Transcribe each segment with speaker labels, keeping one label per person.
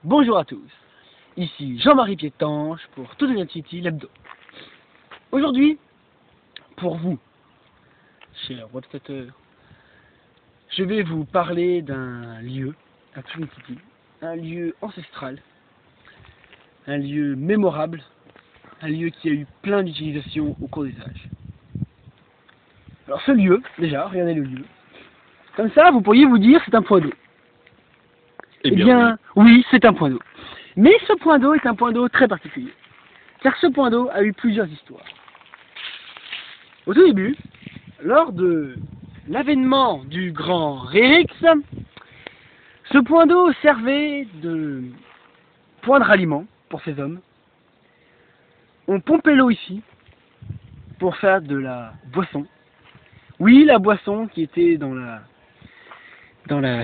Speaker 1: Bonjour à tous, ici Jean-Marie Piétanche pour Tout devient Titi l'hebdo. Aujourd'hui, pour vous, chers webstateurs, je vais vous parler d'un lieu à Tout devient Titi, un lieu ancestral, un lieu mémorable, un lieu qui a eu plein d'utilisations au cours des âges. Alors ce lieu, déjà, regardez le lieu. Comme ça, vous pourriez vous dire c'est un point d'eau. Eh bien, oui, c'est un point d'eau. Mais ce point d'eau est un point d'eau très particulier. Car ce point d'eau a eu plusieurs histoires. Au tout début, lors de l'avènement du grand Rérix, ce point d'eau servait de point de ralliement pour ces hommes. On pompait l'eau ici pour faire de la boisson. Oui, la boisson qui était dans la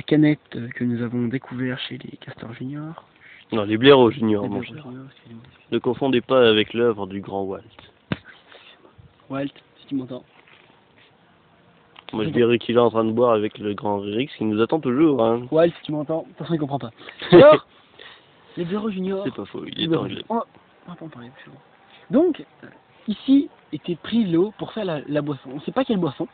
Speaker 1: canette que nous avons découvert chez les Castors Junior.
Speaker 2: Non, les Blaireaux Junior, mon cher.
Speaker 1: Junior,
Speaker 2: Ne confondez pas avec l'œuvre du grand Walt.
Speaker 1: Walt, si tu m'entends.
Speaker 2: Moi, je dirais qu'il est en train de boire avec le grand Rérix, qui nous attend toujours, hein.
Speaker 1: Walt, si tu m'entends, personne ne comprend pas. Alors, les Blaireaux Junior.
Speaker 2: C'est pas faux, il est anglais.
Speaker 1: On va pas en parler, c'est bon. Donc, ici était pris l'eau pour faire la boisson. On ne sait pas quelle boisson.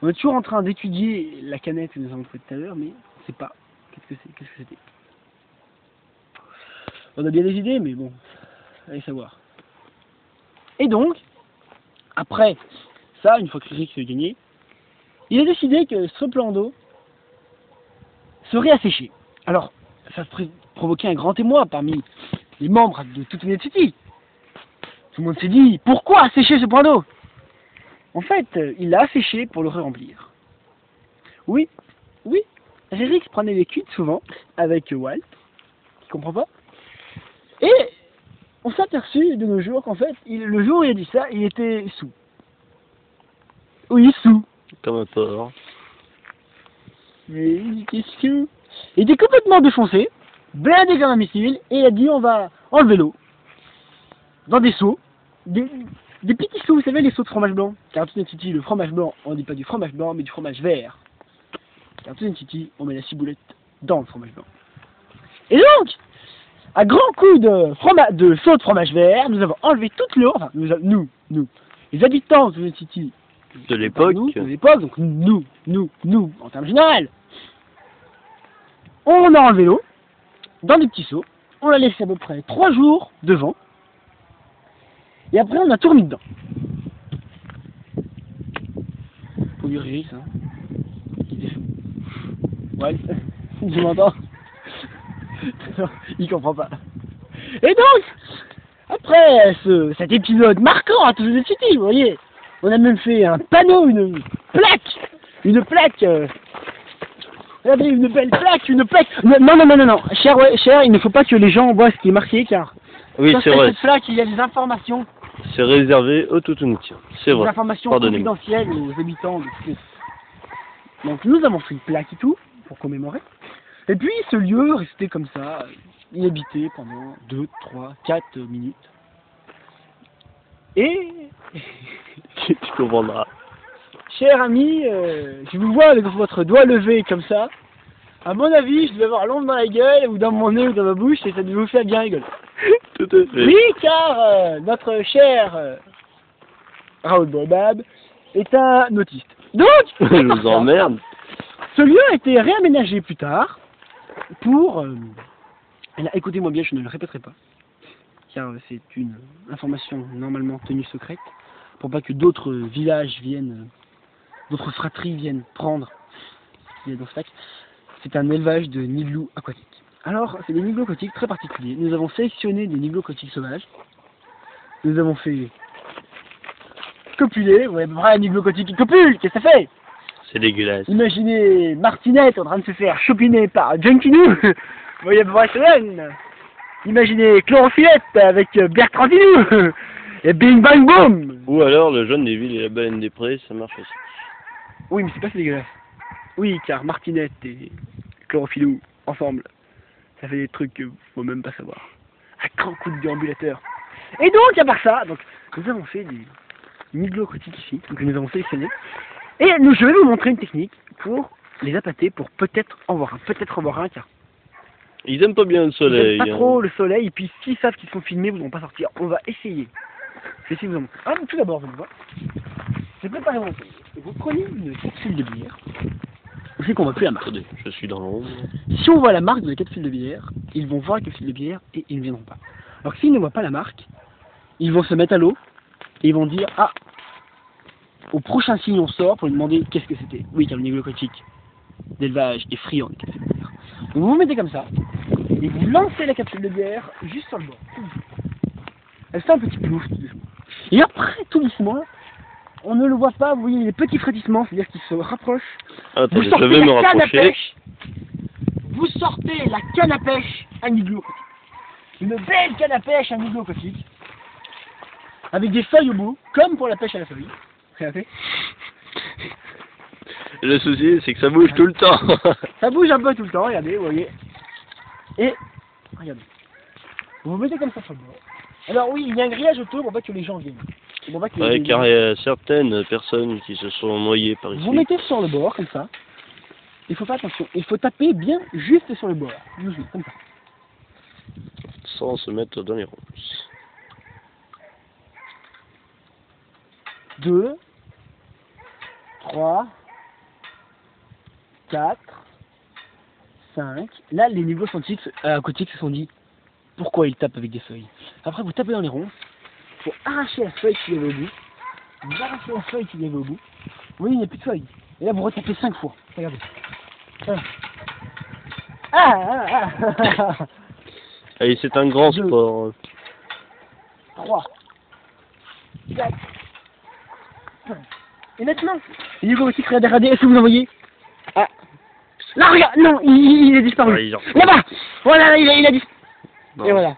Speaker 1: On est toujours en train d'étudier la canette que nous avons trouvée tout à l'heure, mais on ne sait pas qu'est-ce que c'était. On a bien des idées, mais bon, allez savoir. Et donc, après ça, une fois que Rérix a gagné, il a décidé que ce plan d'eau serait asséché. Alors, ça provoquait un grand émoi parmi les membres de Tout devient Titi. Tout le monde s'est dit, pourquoi assécher ce point d'eau? En fait, il l'a asséché pour le remplir. Oui, Rérix prenait les cuites souvent avec Walt, qui comprend pas. Et on s'est aperçu de nos jours qu'en fait, le jour où il a dit ça, il était sous. Oui, sous.
Speaker 2: Comme un porc.
Speaker 1: Mais il était sous. Il était complètement défoncé, blindé comme un missile, et il a dit on va enlever l'eau. Dans des seaux. Des petits seaux, vous savez, les seaux de fromage blanc. Car Tout devient Titi, le fromage blanc, on ne dit pas du fromage blanc, mais du fromage vert. Car Tout devient Titi, on met la ciboulette dans le fromage blanc. Et donc, à grands coups de seaux de fromage vert, nous avons enlevé toute l'eau, enfin, nous, les habitants de Tout devient Titi,
Speaker 2: De l'époque.
Speaker 1: donc nous, en termes général, on a enlevé l'eau dans des petits seaux, on l'a laissé à peu près 3 jours devant, et après on a tout remis dedans. Faut lui rire, ça. Il est fou. Ouais, tu m'entends? Il comprend pas. Et donc, après cet épisode marquant à Tout devient Titi, vous voyez, on a même fait un panneau, une plaque. Regardez, une belle plaque, Non. Cher, il ne faut pas que les gens voient ce qui est marqué, car
Speaker 2: Oui, c'est vrai.
Speaker 1: Cette plaque, il y a des informations.
Speaker 2: C'est réservé au Toutounitien. C'est vrai.
Speaker 1: Des informations
Speaker 2: Pardonnez-moi.
Speaker 1: confidentielles aux habitants de Tout. Donc nous avons fait une plaque et tout, pour commémorer. Et puis ce lieu restait comme ça, inhabité pendant 2, 3, 4 minutes. Et...
Speaker 2: Tu comprendras.
Speaker 1: cher ami, je vous vois avec votre doigt levé comme ça. À mon avis, je devais avoir l'ombre dans la gueule, ou dans mon nez, ou dans ma bouche, et ça devait vous faire bien rigoler.
Speaker 2: Tout à fait.
Speaker 1: Oui, car notre cher Raoul Bobab est un autiste. Donc,
Speaker 2: Je vous emmerde.
Speaker 1: ce lieu a été réaménagé plus tard pour... là, écoutez-moi bien, je ne le répéterai pas, car c'est une information normalement tenue secrète, pour pas que d'autres villages viennent, d'autres fratries viennent prendre ce qu'il y a dans ce sac. C'est un élevage de nigloos aquatiques. Alors, c'est des nigloos aquatiques très particuliers. Nous avons sélectionné des nigloos aquatiques sauvages. Nous avons fait copuler. Vous voyez à peu près un niglot aquatique qui copule. Qu'est-ce que ça fait?
Speaker 2: C'est dégueulasse.
Speaker 1: Imaginez Martinette en train de se faire chopiner par Junkinou. Vous voyez à peu près ça donne. Imaginez Chlorophyllette avec Bertrandinou. Et bing bang boom.
Speaker 2: Ou alors le jaune des villes et la baleine des prés, ça marche aussi.
Speaker 1: Oui, mais c'est pas si dégueulasse. Oui, car Martinette et Chlorophyllou, ensemble, ça fait des trucs que faut même pas savoir. Un grand coup de déambulateur. Et donc, à part ça, donc, nous avons fait des nigloos aquatiques ici, que nous avons sélectionnés. Et je vais vous montrer une technique pour les appâter, pour peut-être en voir un, car
Speaker 2: Ils aiment pas bien le
Speaker 1: Ils
Speaker 2: soleil.
Speaker 1: aiment pas trop le soleil, et puis s'ils savent qu'ils sont filmés, ils ne vont pas sortir. On va essayer. Je vais essayer de vous en montrer. Ah, mais tout d'abord, vous voir. J'ai préparé mon pays. Vous prenez une capsule de bière. Je sais qu'on voit plus la marque.
Speaker 2: Attendez, je suis dans l'ombre.
Speaker 1: Si on voit la marque de la capsule de bière, ils vont voir la capsule de bière et ils ne viendront pas. Alors que s'ils ne voient pas la marque, ils vont se mettre à l'eau et ils vont dire ah, au prochain signe on sort pour lui demander qu'est-ce que c'était. Oui, car le niveau aquatique d'élevage est friand des capsules de bière. Donc vous vous mettez comme ça et vous lancez la capsule de bière juste sur le bord. Elle fait un petit plouf tout doucement. Et après, tout doucement, on ne le voit pas, vous voyez les petits frétissements, c'est-à-dire qu'il se rapproche.
Speaker 2: Attendez,
Speaker 1: Vous sortez
Speaker 2: je vais me
Speaker 1: la canne à
Speaker 2: rapprocher.
Speaker 1: pêche. Vous sortez la canne à pêche à igloo aquatique. Une belle canne à pêche à igloo aquatique. Avec des feuilles au bout, comme pour la pêche à la feuille. Regardez.
Speaker 2: Le souci, c'est que ça bouge tout le temps.
Speaker 1: Ça bouge un peu tout le temps, regardez, vous voyez. Et, regardez. Vous vous mettez comme ça sur le bord. Alors oui, il y a un grillage autour pour pas que les gens viennent. Pour pas que
Speaker 2: Ouais,
Speaker 1: les-
Speaker 2: car il y a certaines personnes qui se sont noyées par ici.
Speaker 1: Vous mettez sur le bord, comme ça. Il faut faire attention. Il faut taper bien juste sur le bord. Doucement, comme ça.
Speaker 2: Sans se mettre dans les ronces.
Speaker 1: 2, 3, 4, 5. Là, les niveaux aquatiques se sont dit pourquoi ils tapent avec des feuilles. Après, vous tapez dans les ronces. Il faut arracher la feuille qu'il y avait au bout. Vous arrachez la feuille qu'il y avait au bout. Vous voyez, il n'y a plus de feuille. Et là, vous retapez 5 fois. Regardez. Voilà. Ah.
Speaker 2: Allez, c'est un grand
Speaker 1: Deux.
Speaker 2: sport.
Speaker 1: 3, 4, 5. Et maintenant, les niveaux aquatiques, regardez, est-ce que vous en voyez? Ah. Là, regarde, non, il a disparu.
Speaker 2: Ouais, ils en-
Speaker 1: Là-bas. Voilà, il a disparu.
Speaker 2: Non.
Speaker 1: Et voilà.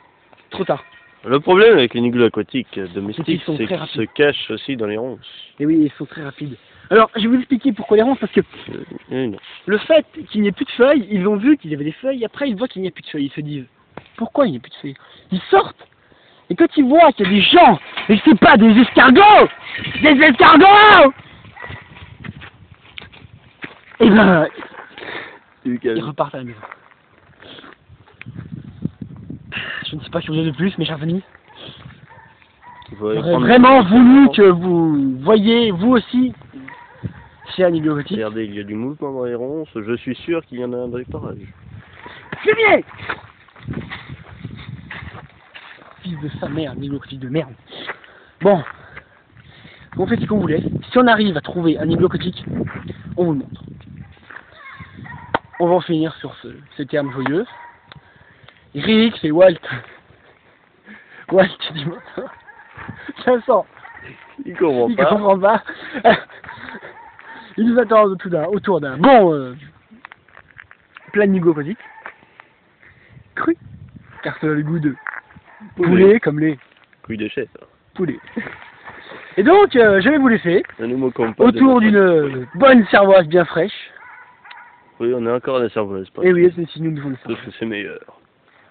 Speaker 1: Trop tard.
Speaker 2: Le problème avec les igloos aquatiques
Speaker 1: C'est
Speaker 2: domestiques,
Speaker 1: qu'ils sont
Speaker 2: c'est
Speaker 1: très
Speaker 2: qu'ils se
Speaker 1: rapides.
Speaker 2: cachent aussi dans les ronces.
Speaker 1: Et oui, ils sont très rapides. Alors, je vais vous expliquer pourquoi les ronces, parce que
Speaker 2: Non.
Speaker 1: le fait qu'il n'y ait plus de feuilles, ils ont vu qu'il y avait des feuilles, après ils voient qu'il n'y a plus de feuilles, ils se disent, pourquoi il n'y a plus de feuilles? Ils sortent, et quand ils voient qu'il y a des gens, et que c'est pas des escargots, des escargots, et ben, ils repartent à la maison. Je ne sais pas ce que vous avez de plus, mes chers amis. J'aurais vraiment voulu que vous voyiez, vous aussi, chez un igloo aquatique.
Speaker 2: Regardez, il y a du mouvement dans les ronces. Je suis sûr qu'il y en a un dans les parages.
Speaker 1: Fumier! Fils de sa mère, igloo aquatique de merde. Bon, on fait ce qu'on voulait. Si on arrive à trouver un igloo aquatique, on vous le montre. On va en finir sur ce terme joyeux. Rick, c'est Walt. Walt, dis-moi. Ça sent.
Speaker 2: Il comprend
Speaker 1: Il
Speaker 2: pas.
Speaker 1: comprend pas. Il nous attend autour d'un bon plat de nigo aquatique. Cru. Car ça a le goût de poulet comme les
Speaker 2: Couille de chef.
Speaker 1: poulets. Et donc, je vais vous laisser
Speaker 2: Ne nous moquons pas.
Speaker 1: autour
Speaker 2: de notre-
Speaker 1: d'une bonne cervoise bien fraîche.
Speaker 2: Oui, on est encore à la cervoise. pas
Speaker 1: Et oui, c'est si nous devons le
Speaker 2: Parce
Speaker 1: faire.
Speaker 2: que c'est meilleur.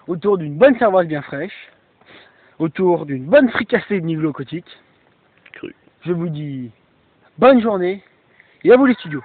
Speaker 1: Autour d'une bonne cervoise bien fraîche. Autour d'une bonne fricassée de nigo aquatique.
Speaker 2: Cru.
Speaker 1: Je vous dis bonne journée et à vous les studios.